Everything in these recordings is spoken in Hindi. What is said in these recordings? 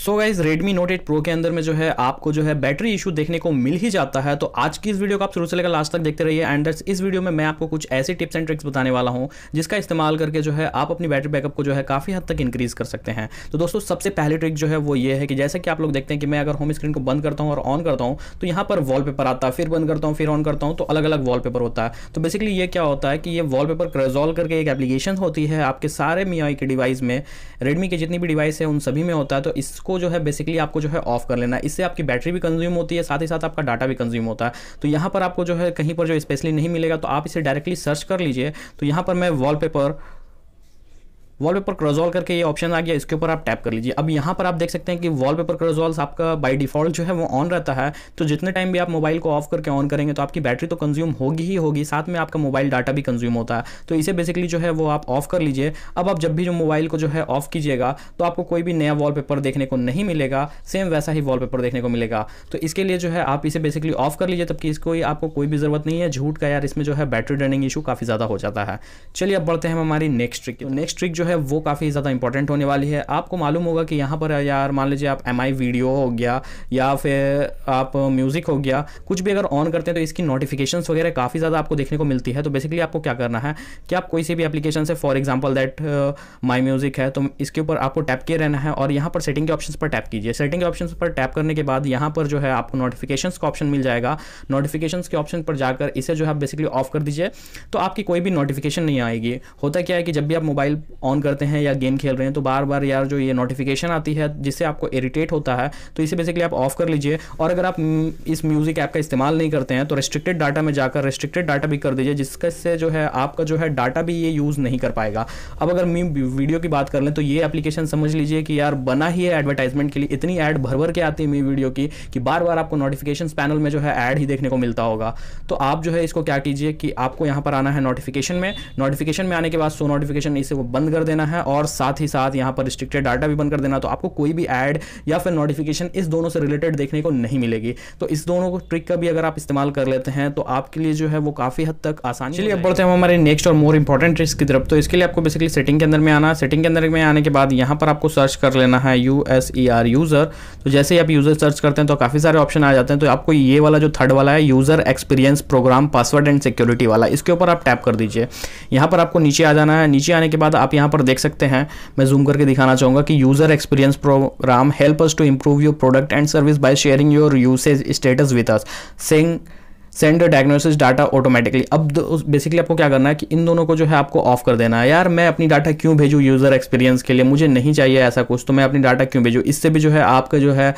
So guys Redmi Note 8 Pro के अंदर में जो है आपको जो है बैटरी इशू देखने को मिल ही जाता है। तो आज की इस वीडियो को आप शुरू से लेकर लास्ट तक देखते रहिए एंड इस वीडियो में मैं आपको कुछ ऐसी टिप्स एंड ट्रिक्स बताने वाला हूं जिसका इस्तेमाल करके जो है आप अपनी बैटरी बैकअप को जो है काफ़ी हद तक इंक्रीज कर सकते हैं। तो दोस्तों सबसे पहली ट्रिक जो है वो ये है कि जैसे कि आप लोग देखते हैं कि मैं अगर होम स्क्रीन को बंद करता हूँ और ऑन करता हूँ तो यहाँ पर वॉलपेपर आता है, फिर बंद करता हूँ फिर ऑन करता हूँ तो अलग अलग वॉलपेपर होता है। तो बेसिकली ये क्या होता है कि ये वॉलपेपर क्रेजॉल करके एक एप्लीकेशन होती है आपके सारे MIUI के डिवाइस में, रेडमी के जितनी भी डिवाइस है उन सभी में होता है। तो इसको जो है बेसिकली आपको जो है ऑफ कर लेना है। इससे आपकी बैटरी भी कंज्यूम होती है, साथ ही साथ आपका डाटा भी कंज्यूम होता है। तो यहाँ पर आपको जो है कहीं पर जो स्पेशली नहीं मिलेगा तो आप इसे डायरेक्टली सर्च कर लीजिए। तो यहाँ पर मैं वॉलपेपर क्रेजॉल करके ये ऑप्शन आ गया, इसके ऊपर आप टैप कर लीजिए। अब यहाँ पर आप देख सकते हैं कि वॉलपेपर क्रेजॉल्स आपका बाय डिफॉल्ट जो है वो ऑन रहता है। तो जितने टाइम भी आप मोबाइल को ऑफ करके ऑन करेंगे तो आपकी बैटरी तो कंज्यूम होगी ही होगी, साथ में आपका मोबाइल डाटा भी कंज्यूम होता है। तो इसे बेसिकली जो है वो आप ऑफ कर लीजिए। अब आप जब भी जो मोबाइल को जो है ऑफ कीजिएगा तो आपको कोई भी नया वॉलपेपर देखने को नहीं मिलेगा, सेम वैसा ही वॉलपेपर देखने को मिलेगा। तो इसके लिए जो है आप इसे बेसिकली ऑफ कर लीजिए, तब इसको आपको कोई भी जरूरत नहीं है झूठ का यार, इसमें जो है बैटरी ड्रेनिंग इशू काफ़ी ज़्यादा हो जाता है। चलिए अब बढ़ते हैं हमारी नेक्स्ट ट्रिक। नेक्स्ट ट्रिक जो है वो काफ़ी ज़्यादा इंपॉर्टेंट होने वाली है। आपको मालूम होगा कि यहाँ पर यार मान लीजिए आप MI वीडियो हो गया या फिर आप म्यूजिक हो गया, कुछ भी अगर ऑन करते हैं तो इसकी नोटिफिकेशंस वगैरह काफ़ी ज़्यादा आपको देखने को मिलती है। तो बेसिकली आपको क्या करना है कि आप कोई सी भी एप्लीकेशन से, for example that my music है, तो इसके ऊपर आपको टैप किए रहना है और यहाँ पर सेटिंग के ऑप्शंस पर टैप कीजिए। सेटिंग के ऑप्शंस पर टैप करने के बाद यहाँ पर जो है आपको नोटिफिकेशंस का ऑप्शन मिल जाएगा। नोटिफिकेशंस के ऑप्शन पर जाकर इसे जो है बेसिकली ऑफ कर दीजिए तो आपकी कोई भी नोटिफिकेशन नहीं आएगी। होता क्या है कि जब भी आप मोबाइल ऑन करते हैं या गेम खेल रहे हैं तो बार बार यार जो ये नोटिफिकेशन आती है जिससे आपको इरिटेट होता है, तो इसे बेसिकली आप ऑफ कर लीजिए। और अगर आप इस म्यूजिक ऐप का इस्तेमाल नहीं करते हैं तो रेस्ट्रिक्टेड डाटा में जाकर रेस्ट्रिक्टेड डाटा भी कर दीजिए, जिससे जो है आपका जो है डाटा भी ये यूज़ नहीं कर पाएगा। अब अगर मैं वीडियो की बात कर लें तो ये एप्लीकेशन समझ लीजिए कि यार बना ही है एडवर्टाइजमेंट के लिए। इतनी ऐड भर भर के आती है मी वीडियो की कि बार बार आपको नोटिफिकेशन पैनल में जो है ऐड ही देखने को मिलता होगा। तो आप जो है इसको क्या कीजिए कि आपको यहाँ पर आना है नोटिफिकेशन में। नोटिफिकेशन में आने के बाद शो नोटिफिकेशन इसे वो बंद कर देना है और साथ ही साथ यहाँ पर रिस्ट्रिक्टेड डाटा भी बंद कर देना। तो आपको कोई भी ऐड या फिर नोटिफिकेशन इस दोनों से रिलेटेड देखने को नहीं मिलेगी। तो इस दोनों को ट्रिक का भी अगर आप इस्तेमाल कर लेते हैं तो आपके लिए जो है वो काफ़ी हद तक आसानी। चलिए अब बढ़ते हैं हमारे नेक्स्ट और मोर इंपॉर्टेंट ट्रिक्स की तरफ। तो इसके लिए आपको बेसिकली सेटिंग के अंदर में आना है। सेटिंग के अंदर में आने के बाद यहाँ पर आपको सर्च कर लेना है USER यूज़र। तो जैसे ही आप यूज़र सर्च करते हैं तो काफ़ी सारे ऑप्शन आ जाते हैं। तो आपको ये वाला जो थर्ड वाला है user experience program password and security वाला, इसके ऊपर आप टैप कर दीजिए। यहाँ पर आपको नीचे आ जाना है। नीचे आने के बाद आप यहाँ पर देख सकते हैं, मैं जूम करके दिखाना चाहूँगा कि user experience program help us to improve your product and service by sharing your usage status with us, send diagnosis data automatically. अब बेसिकली आपको क्या करना है कि इन दोनों को जो है आपको ऑफ कर देना है। यार मैं अपनी डाटा क्यों भेजूँ यूज़र एक्सपीरियंस के लिए, मुझे नहीं चाहिए ऐसा कुछ, तो मैं अपनी डाटा क्यों भेजूँ। इससे भी जो है आपका जो है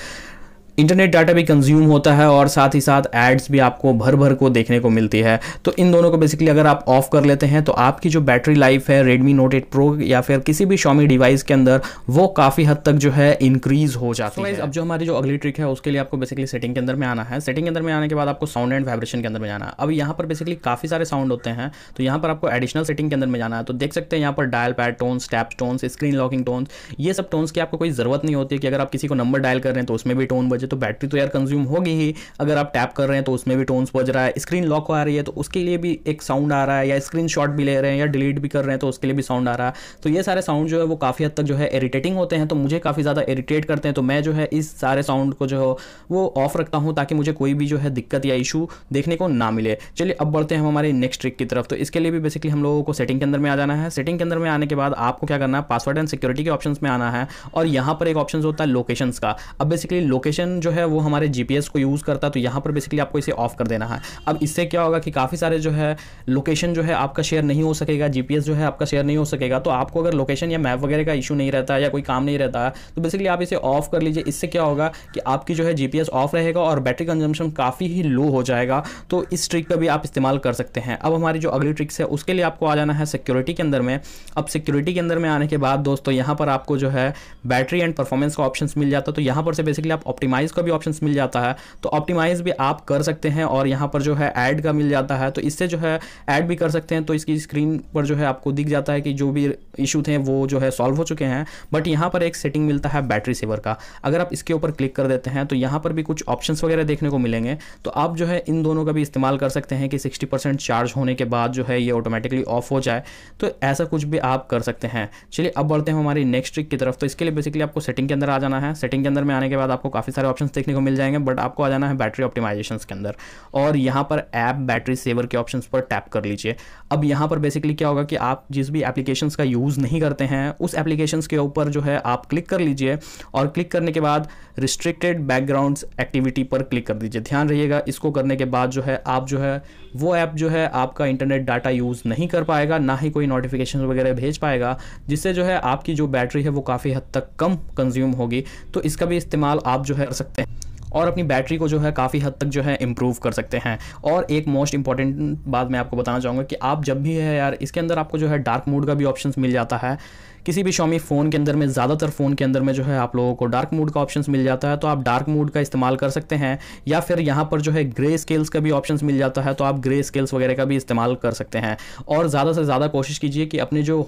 इंटरनेट डाटा भी कंज्यूम होता है और साथ ही साथ एड्स भी आपको भर भर को देखने को मिलती है। तो इन दोनों को बेसिकली अगर आप ऑफ कर लेते हैं तो आपकी जो बैटरी लाइफ है Redmi Note 8 Pro या फिर किसी भी Xiaomi डिवाइस के अंदर वो काफ़ी हद तक जो है इंक्रीज हो जाती है। अब जो हमारी जो अगली ट्रिक है उसके लिए आपको बेसिकली सेटिंग के अंदर में आना है। सेटिंग के अंदर में आने के बाद आपको साउंड एंड वाइब्रेशन के अंदर में जाना है। अब यहाँ पर बेसिकली काफ़ी सारे साउंड होते हैं तो यहाँ पर आपको एडिशनल सेटिंग के अंदर में जाना है। तो देख सकते हैं यहाँ पर dial pad tones, tap tones, screen locking tones, ये सब टोन्स की आपको कोई ज़रूरत नहीं होती कि अगर आप किसी को नंबर डायल कर रहे हैं तो उसमें भी टोन बजे, तो बैटरी तो यार कंज्यूम होगी ही। अगर आप टैप कर रहे हैं तो उसमें भी टोन्स बज रहा है, स्क्रीन लॉक आ रही है तो उसके लिए भी एक साउंड आ रहा है, या स्क्रीन शॉट भी ले रहे हैं या डिलीट भी कर रहे हैं तो उसके लिए भी साउंड आ रहा है। तो ये सारे साउंड जो है वो काफ़ी हद तक जो है इरिटेटिंग होते हैं, तो मुझे काफ़ी ज़्यादा इरिटेट करते हैं। तो मैं जो है इस सारे साउंड को जो है वो ऑफ रखता हूँ ताकि मुझे कोई भी जो है दिक्कत या इशू देखने को ना मिले। चलिए अब बढ़ते हैं हम हमारी नेक्स्ट ट्रिक की तरफ। तो इसके लिए भी बेसिकली हम लोगों को सेटिंग के अंदर में आ जाना है। सेटिंग के अंदर में आने के बाद आपको क्या करना है, पासवर्ड एंड सिक्योरिटी के ऑप्शंस में आना है और यहाँ पर एक ऑप्शन होता है लोकेशंस का। अब बेसिकली लोकेशन जो है वो हमारे GPS को यूज़ करता है, तो यहाँ पर बेसिकली आपको इसे ऑफ कर देना है। अब इससे क्या होगा कि काफ़ी सारे जो है लोकेशन जो है आपका शेयर नहीं हो सकेगा, GPS जो है आपका शेयर नहीं हो सकेगा। तो आपको अगर लोकेशन या मैप वगैरह का इशू नहीं रहता है या कोई काम नहीं रहता है तो बेसिकली आप इसे ऑफ कर लीजिए। इससे क्या होगा कि आपकी जो है GPS ऑफ रहेगा और बैटरी कंजम्पशन काफ़ी ही लो हो जाएगा। तो इस ट्रिक का भी आप इस्तेमाल कर सकते हैं। अब हमारी जो अगली ट्रिक्स है उसके लिए आपको आ जाना है सिक्योरिटी के अंदर में। अब सिक्योरिटी के अंदर में आने के बाद दोस्तों यहाँ पर आपको जो है बैटरी एंड परफॉर्मेंस का ऑप्शन मिल जाता है। तो यहाँ पर से बेसिकली आप ऑप्टिमाइज ऑप्टिमाइज का भी ऑप्शन मिल जाता है, तो ऑप्टिमाइज भी आप कर सकते हैं। और यहाँ पर जो है ऐड का मिल जाता है, तो इससे जो है ऐड भी कर सकते हैं। तो इसकी स्क्रीन पर जो है आपको दिख जाता है कि जो भी इशू थे वो जो है सॉल्व हो चुके हैं। बट यहाँ पर एक सेटिंग मिलता है बैटरी सेवर का, अगर आप इसके ऊपर क्लिक कर देते हैं तो यहाँ पर भी कुछ ऑप्शंस वगैरह देखने को मिलेंगे। तो आप जो है इन दोनों का भी इस्तेमाल कर सकते हैं कि 60% चार्ज होने के बाद जो है ये ऑटोमेटिकली ऑफ हो जाए, तो ऐसा कुछ भी आप कर सकते हैं। चलिए अब बढ़ते हैं हमारी नेक्स्ट ट्रिक की तरफ। तो इसके लिए बेसिकली आपको सेटिंग के अंदर आ जाना है। सेटिंग के अंदर में आने के बाद आपको काफ़ी सारे ऑप्शंस देखने को मिल जाएंगे, बट आपको आ जाना है बैटरी ऑप्टिमाइजेशंस के अंदर, और यहाँ पर ऐप बैटरी सेवर के ऑप्शंस पर टैप कर लीजिए। अब यहाँ पर बेसिकली क्या होगा कि आप जिस भी एप्लीकेशंस का यूज़ नहीं करते हैं उस एप्लीकेशंस के ऊपर जो है आप क्लिक कर लीजिए, और क्लिक करने के बाद रिस्ट्रिक्टेड बैकग्राउंड्स एक्टिविटी पर क्लिक कर दीजिए। ध्यान रहिएगा, इसको करने के बाद जो है आप जो है वो ऐप जो है आपका इंटरनेट डाटा यूज़ नहीं कर पाएगा, ना ही कोई नोटिफिकेशन वगैरह भेज पाएगा, जिससे जो है आपकी जो बैटरी है वो काफ़ी हद तक कम कंज्यूम होगी। तो इसका भी इस्तेमाल आप जो है कर सकते हैं और अपनी बैटरी को जो है काफ़ी हद तक जो है इम्प्रूव कर सकते हैं। और एक मोस्ट इंपॉर्टेंट बात मैं आपको बताना चाहूँगा कि आप जब भी है यार, इसके अंदर आपको जो है डार्क मोड का भी ऑप्शन मिल जाता है। किसी भी Xiaomi फ़ोन के अंदर में, ज़्यादातर फ़ोन के अंदर में जो है आप लोगों को डार्क मोड का ऑप्शन मिल जाता है, तो आप डार्क मोड का इस्तेमाल कर सकते हैं। या फिर यहाँ पर जो है ग्रे स्केल्स का भी ऑप्शन मिल जाता है, तो आप ग्रे स्केल्स वगैरह का भी इस्तेमाल कर सकते हैं। और ज़्यादा से ज़्यादा कोशिश कीजिए कि अपने जो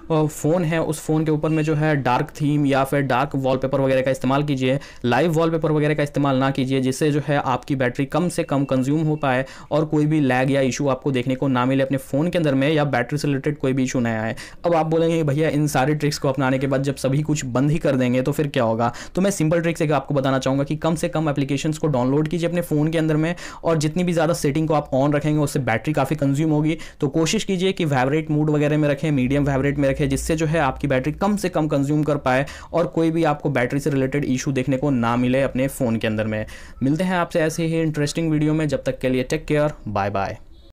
फ़ोन है उस फ़ोन के ऊपर में जो है डार्क थीम या फिर डार्क वॉलपेपर वगैरह का इस्तेमाल कीजिए, लाइव वॉलपेपर वगैरह का इस्तेमाल ना कीजिए, जिससे जो है आपकी बैटरी कम से कम कंज्यूम हो पाए और कोई भी लैग या इशू आपको देखने को ना मिले अपने फ़ोन के अंदर में, या बैटरी से रिलेटेड कोई भी इशू ना आए। अब आप बोलेंगे भैया इन सारी ट्रिक्स को अपनाने के बाद जब सभी कुछ बंद ही कर देंगे तो फिर क्या होगा? तो मैं सिंपल ट्रिक्स एक आपको बताना चाहूँगा कि कम से कम एप्लीकेशंस को डाउनलोड कीजिए अपने फ़ोन के अंदर में, और जितनी भी ज़्यादा सेटिंग को आप ऑन रखेंगे उससे बैटरी काफ़ी कंज्यूम होगी। तो कोशिश कीजिए कि वाइब्रेट मोड वगैरह में रखें, मीडियम वाइब्रेट में रखें, जिससे जो है आपकी बैटरी कम से कम कंज्यूम कर पाए और कोई भी आपको बैटरी से रिलेटेड इशू देखने को ना मिले अपने फ़ोन के अंदर में। मिलते हैं आपसे ऐसे ही इंटरेस्टिंग वीडियो में, जब तक के लिए टेक केयर, बाय बाय।